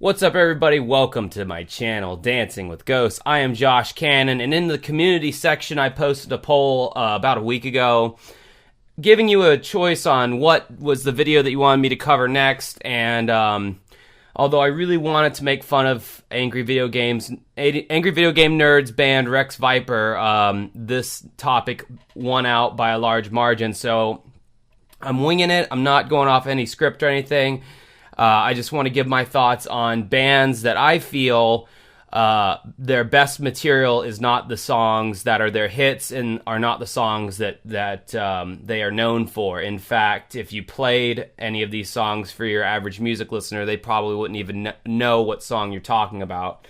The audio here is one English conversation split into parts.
What's up, everybody? Welcome to my channel, Dancing with Ghosts. I am Josh Cannon, and in the community section, I posted a poll about a week ago giving you a choice on what was the video that you wanted me to cover next, and although I really wanted to make fun of angry video game nerds band Rex Viper, this topic won out by a large margin, so I'm winging it. I'm not going off any script or anything. I just want to give my thoughts on bands that I feel their best material is not the songs that are their hits and are not the songs that they are known for. In fact, if you played any of these songs for your average music listener, they probably wouldn't even know what song you're talking about.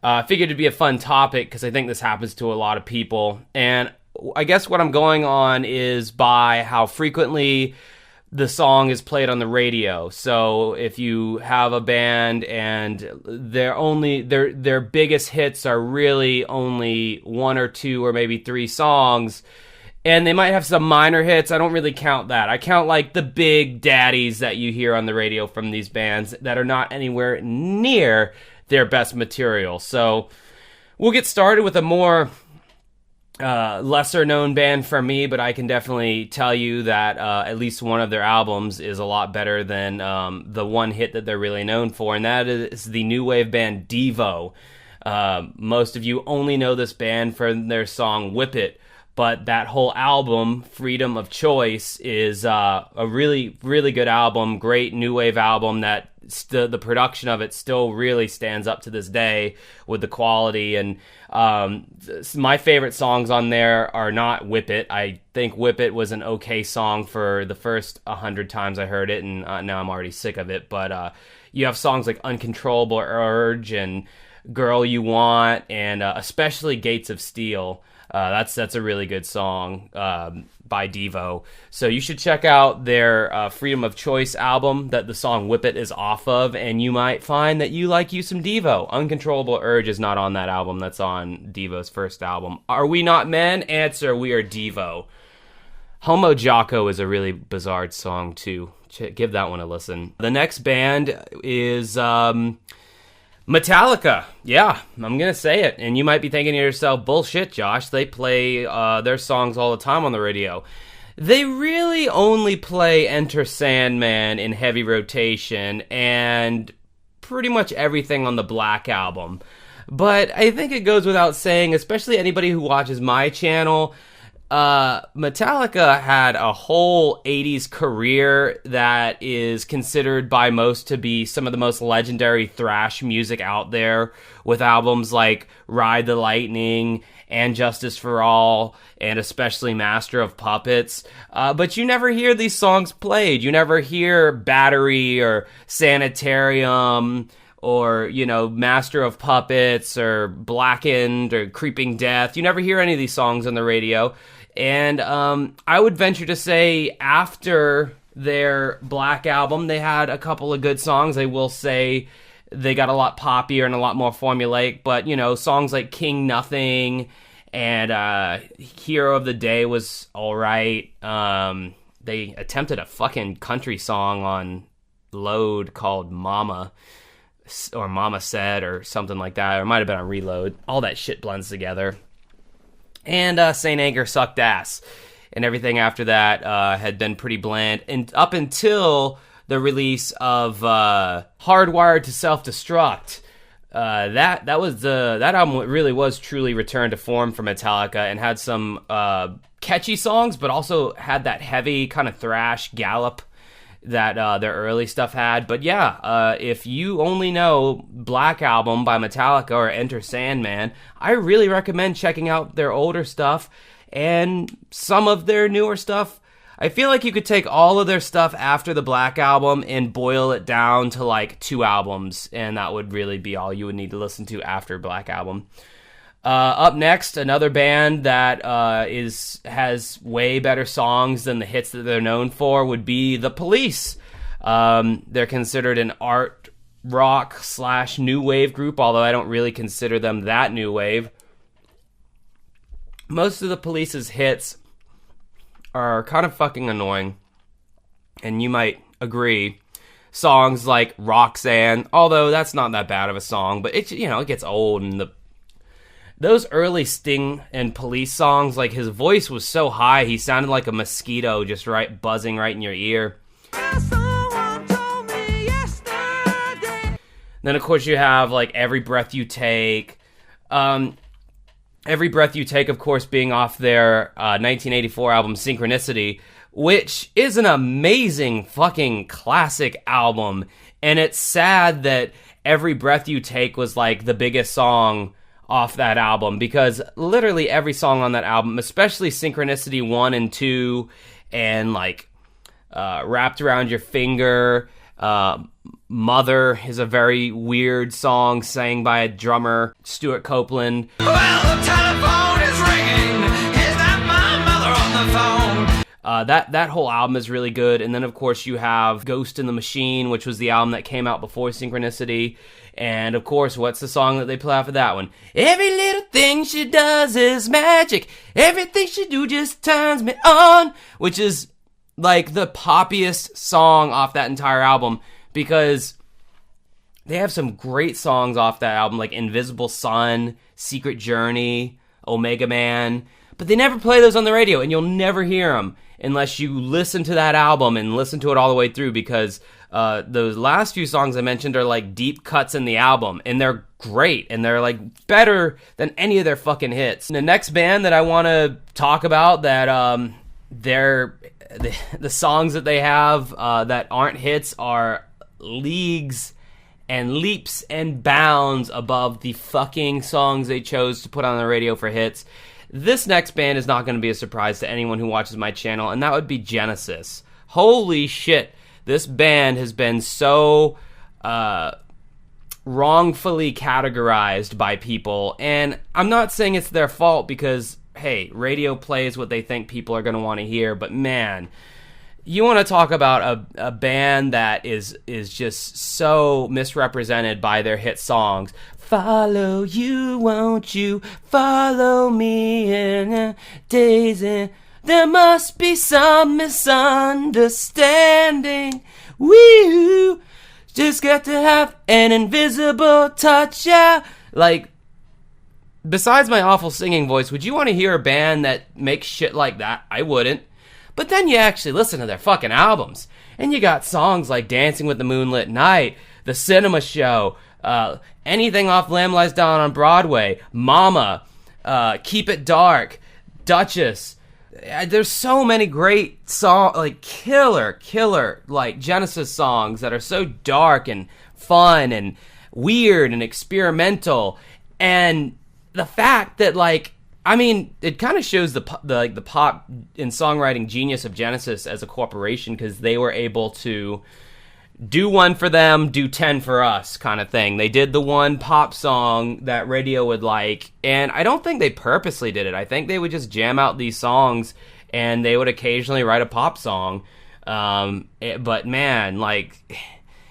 I figured it'd be a fun topic because I think this happens to a lot of people. And I guess what I'm going on is by how frequently the song is played on the radio. So if you have a band and their biggest hits are really only one or two or maybe three songs, and they might have some minor hits, I don't really count that. I count like the big daddies that you hear on the radio from these bands that are not anywhere near their best material. So we'll get started with a more lesser known band for me, but I can definitely tell you that at least one of their albums is a lot better than the one hit that they're really known for, and that is the new wave band Devo. Most of you only know this band for their song Whip It, but that whole album, Freedom of Choice, is a really, really good album, great new wave album that the production of it still really stands up to this day with the quality. And my favorite songs on there are not Whip It. I think Whip It was an okay song for the first 100 times I heard it, and now I'm already sick of it. But you have songs like Uncontrollable Urge and Girl You Want, and especially Gates of Steel. That's a really good song by Devo. So you should check out their Freedom of Choice album that the song Whip It is off of, and you might find that you like you some Devo. Uncontrollable Urge is not on that album. That's on Devo's first album. Are we not men? Answer, we are Devo. Homo Jocko is a really bizarre song, too. Give that one a listen. The next band is Metallica. Yeah, I'm gonna say it, and you might be thinking to yourself, bullshit, Josh, they play their songs all the time on the radio. They really only play Enter Sandman in heavy rotation and pretty much everything on the Black Album. But I think it goes without saying, especially anybody who watches my channel, Metallica had a whole 80s career that is considered by most to be some of the most legendary thrash music out there, with albums like Ride the Lightning and Justice for All, and especially Master of Puppets. But you never hear these songs played. You never hear Battery or Sanitarium or, Master of Puppets or Blackened or Creeping Death. You never hear any of these songs on the radio. And I would venture to say after their Black Album, they had a couple of good songs. I will say they got a lot poppier and a lot more formulaic, but, songs like King Nothing and Hero of the Day was all right. They attempted a fucking country song on Load called Mama, or Mama Said, or something like that. Or it might have been on Reload. All that shit blends together. And Saint Anger sucked ass. And everything after that had been pretty bland. And up until the release of Hardwired to Self-Destruct, that album really was truly return to form for Metallica, and had some catchy songs, but also had that heavy kind of thrash gallop that their early stuff had. But yeah, if you only know Black Album by Metallica or Enter Sandman, I really recommend checking out their older stuff and some of their newer stuff. I feel like you could take all of their stuff after the Black Album and boil it down to like 2 albums, and that would really be all you would need to listen to after Black Album. Up next, another band that has way better songs than the hits that they're known for would be The Police. They're considered an art rock / new wave group, although I don't really consider them that new wave. Most of The Police's hits are kind of fucking annoying, and you might agree. songs like Roxanne, although that's not that bad of a song, but it gets old, and those early Sting and Police songs, like, his voice was so high, he sounded like a mosquito just buzzing right in your ear. Then, of course, you have, like, Every Breath You Take. Every Breath You Take, of course, being off their 1984 album Synchronicity, which is an amazing fucking classic album. And it's sad that Every Breath You Take was, like, the biggest song off that album, because literally every song on that album, especially Synchronicity 1 and 2, and, like, Wrapped Around Your Finger, Mother is a very weird song sang by a drummer, Stuart Copeland. Well, the telephone is ringing. Is that my mother on the phone? That whole album is really good. And then, of course, you have Ghost in the Machine, which was the album that came out before Synchronicity. And, of course, what's the song that they play off of that one? Every little thing she does is magic. Everything she do just turns me on. Which is, like, the poppiest song off that entire album, because they have some great songs off that album, like Invisible Sun, Secret Journey, Omega Man, but they never play those on the radio, and you'll never hear them unless you listen to that album and listen to it all the way through, because those last few songs I mentioned are like deep cuts in the album, and they're great, and they're like better than any of their fucking hits. And the next band that I want to talk about that the songs that they have that aren't hits are leagues and leaps and bounds above the fucking songs they chose to put on the radio for hits. This next band is not going to be a surprise to anyone who watches my channel, and that would be Genesis. Holy shit, this band has been so wrongfully categorized by people, and I'm not saying it's their fault, because, hey, radio plays what they think people are going to want to hear, but man, you want to talk about a band that is just so misrepresented by their hit songs. Follow you, won't you? Follow me in a daisy. There must be some misunderstanding. Woo! Just got to have an invisible touch, yeah. Like, besides my awful singing voice, would you want to hear a band that makes shit like that? I wouldn't. But then you actually listen to their fucking albums, and you got songs like Dancing with the Moonlit Night, The Cinema Show, anything off Lamb Lies Down on Broadway, Mama, Keep It Dark, Duchess. There's so many great songs, like killer, like Genesis songs that are so dark and fun and weird and experimental. And the fact that, like, I mean, it kind of shows the pop and songwriting genius of Genesis as a corporation, because they were able to do one for them, do 10 for us kind of thing. They did the one pop song that radio would like, and I don't think they purposely did it. I think they would just jam out these songs, and they would occasionally write a pop song. But man, like,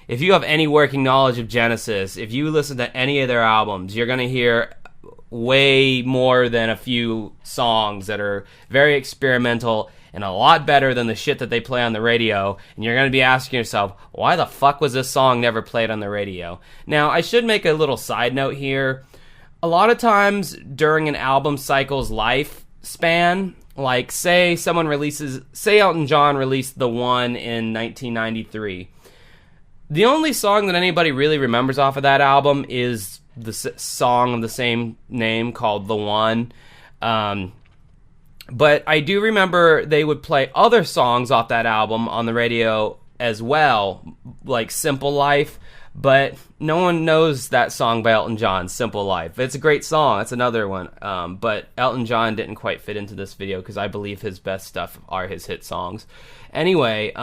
if you have any working knowledge of Genesis, if you listen to any of their albums, you're going to hear way more than a few songs that are very experimental and a lot better than the shit that they play on the radio. And you're going to be asking yourself, why the fuck was this song never played on the radio? Now, I should make a little side note here. A lot of times during an album cycle's lifespan, like say Elton John released The One in 1993. The only song that anybody really remembers off of that album is the song of the same name called The One. But I do remember they would play other songs off that album on the radio as well, like Simple Life, but no one knows that song by Elton John, Simple Life. It's a great song. It's another one. But Elton John didn't quite fit into this video because I believe his best stuff are his hit songs. Anyway,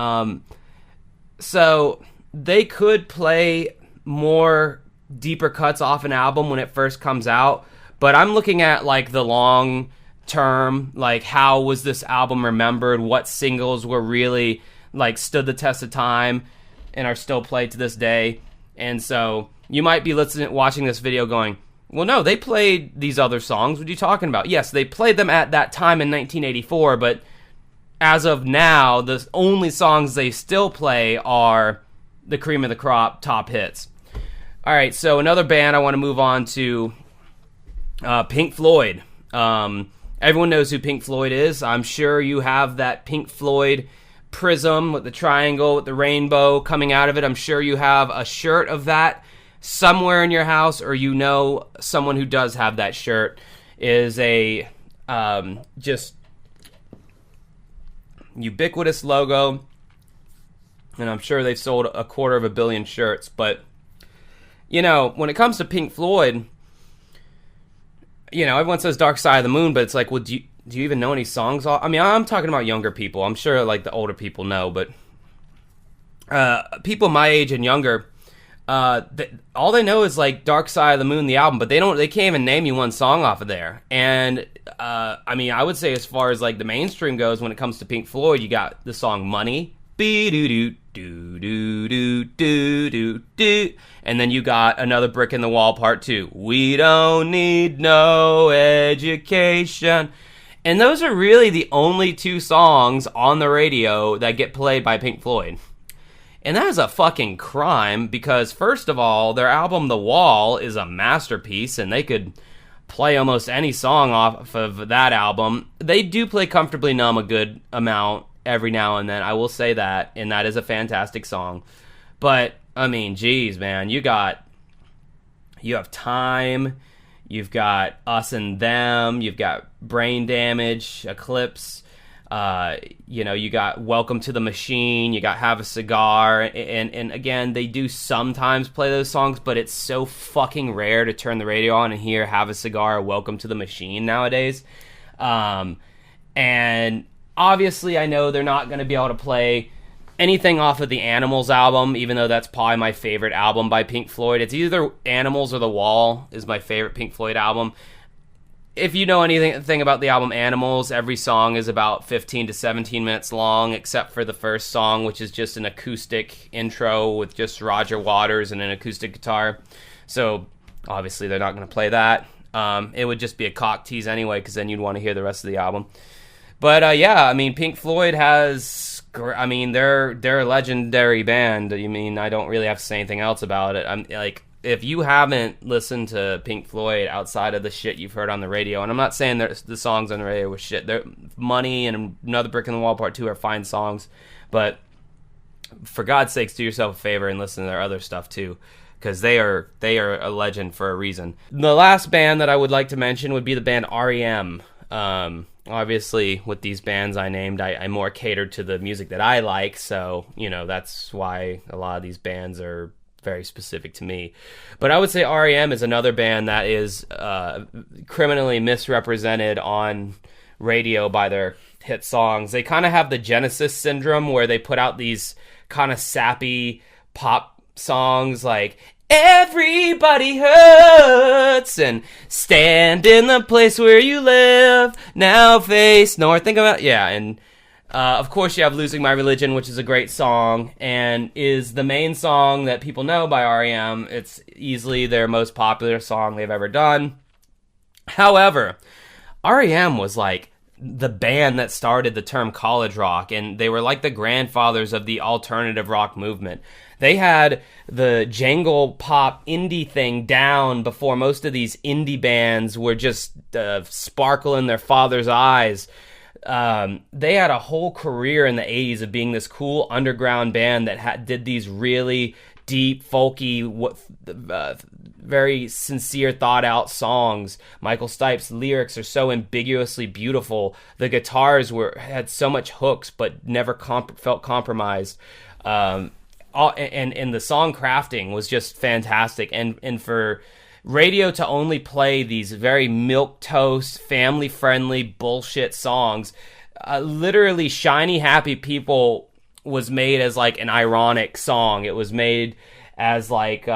so they could play more deeper cuts off an album when it first comes out, but I'm looking at like the long term, like how was this album remembered, what singles were really like stood the test of time and are still played to this day. And so you might be watching this video going, well, no, they played these other songs. What are you talking about? Yes, they played them at that time in 1984, but as of now, the only songs they still play are the cream of the crop top hits. All right, so another band I want to move on to, Pink Floyd. Everyone knows who Pink Floyd is. I'm sure you have that Pink Floyd prism with the triangle, with the rainbow coming out of it. I'm sure you have a shirt of that somewhere in your house, or you know someone who does have that shirt. Is a just ubiquitous logo, and I'm sure they've sold 250 million shirts. But, you know, when it comes to Pink Floyd, you know, everyone says Dark Side of the Moon, but it's like, well, do you even know any songs? I mean, I'm talking about younger people. I'm sure, like, the older people know, but people my age and younger, all they know is, like, Dark Side of the Moon, the album, but they can't even name you one song off of there. And, I mean, I would say as far as, like, the mainstream goes, when it comes to Pink Floyd, you got the song Money, be-do-do-do-do-do-do-do, and then you got Another Brick in the Wall Part 2. We don't need no education. And those are really the only 2 songs on the radio that get played by Pink Floyd. And that is a fucking crime, because first of all, their album The Wall is a masterpiece, and they could play almost any song off of that album. They do play Comfortably Numb a good amount every now and then, I will say that, and that is a fantastic song. But, I mean, geez, man, you have Time, you've got Us and Them, you've got Brain Damage, Eclipse, you know, you got Welcome to the Machine, you got Have a Cigar, and again, they do sometimes play those songs, but it's so fucking rare to turn the radio on and hear Have a Cigar or Welcome to the Machine nowadays. And obviously, I know they're not going to be able to play anything off of the Animals album, even though that's probably my favorite album by Pink Floyd. It's either Animals or The Wall is my favorite Pink Floyd album. If you know anything about the album Animals, every song is about 15 to 17 minutes long, except for the first song, which is just an acoustic intro with just Roger Waters and an acoustic guitar. So, obviously, they're not going to play that. It would just be a cock tease anyway, because then you'd want to hear the rest of the album. But, yeah, I mean, Pink Floyd has, I mean, they're a legendary band. I mean, I don't really have to say anything else about it. I'm like, if you haven't listened to Pink Floyd outside of the shit you've heard on the radio, and I'm not saying the songs on the radio were shit. Money and Another Brick in the Wall Part 2 are fine songs, but for God's sakes, do yourself a favor and listen to their other stuff too, because they are a legend for a reason. The last band that I would like to mention would be the band R.E.M. Obviously, with these bands I named, I more catered to the music that I like, so, you know, that's why a lot of these bands are very specific to me. But I would say R.E.M. is another band that is criminally misrepresented on radio by their hit songs. They kind of have the Genesis syndrome, where they put out these kind of sappy pop songs like Everybody Hurts and Stand in the Place Where You Live, Now Face North. Think about, yeah, and of course you have Losing My Religion, which is a great song and is the main song that people know by R.E.M. It's easily their most popular song they've ever done. However, R.E.M. was like the band that started the term college rock, and they were like the grandfathers of the alternative rock movement. They had the jangle pop indie thing down before most of these indie bands were just sparkle in their father's eyes. They had a whole career in the 80s of being this cool underground band that did these really deep, folky, very sincere, thought-out songs. Michael Stipe's lyrics are so ambiguously beautiful. The guitars had so much hooks, but never felt compromised. And the song crafting was just fantastic. And for radio to only play these very milquetoast, family-friendly bullshit songs, literally Shiny Happy People was made as like an ironic song. It was made as like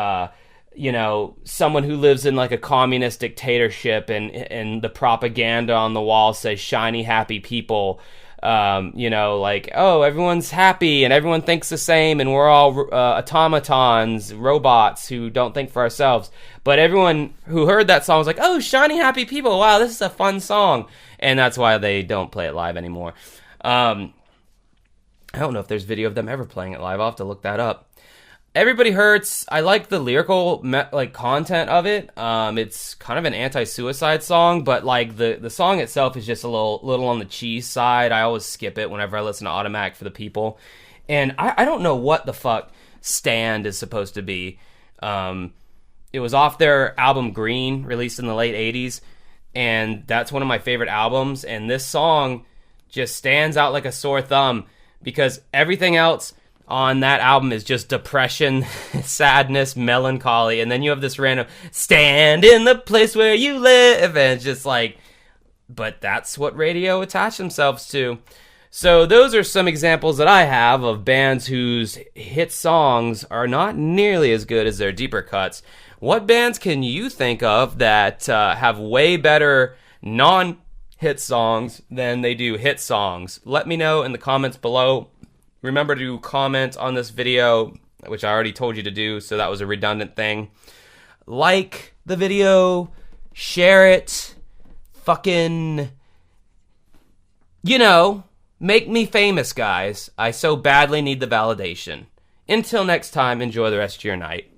you know, someone who lives in like a communist dictatorship, and the propaganda on the wall says Shiny Happy People. You know, like, oh, everyone's happy and everyone thinks the same, and we're all automatons, robots who don't think for ourselves. But everyone who heard that song was like, oh, Shiny Happy People, wow, this is a fun song. And that's why they don't play it live anymore. I don't know if there's video of them ever playing it live. I'll have to look that up. Everybody Hurts. I like the lyrical content of it. It's kind of an anti-suicide song, but like the song itself is just a little on the cheese side. I always skip it whenever I listen to Automatic for the People, and I don't know what the fuck Stand is supposed to be. It was off their album Green, released in the late '80s, and that's one of my favorite albums. And this song just stands out like a sore thumb because everything else on that album is just depression, sadness, melancholy, and then you have this random stand in the place where you live, and it's just like, but that's what radio attached themselves to. So those are some examples that I have of bands whose hit songs are not nearly as good as their deeper cuts. What bands can you think of that have way better non-hit songs than they do hit songs? Let me know in the comments below. Remember to comment on this video, which I already told you to do, so that was a redundant thing. Like the video, share it, fucking, make me famous, guys. I so badly need the validation. Until next time, enjoy the rest of your night.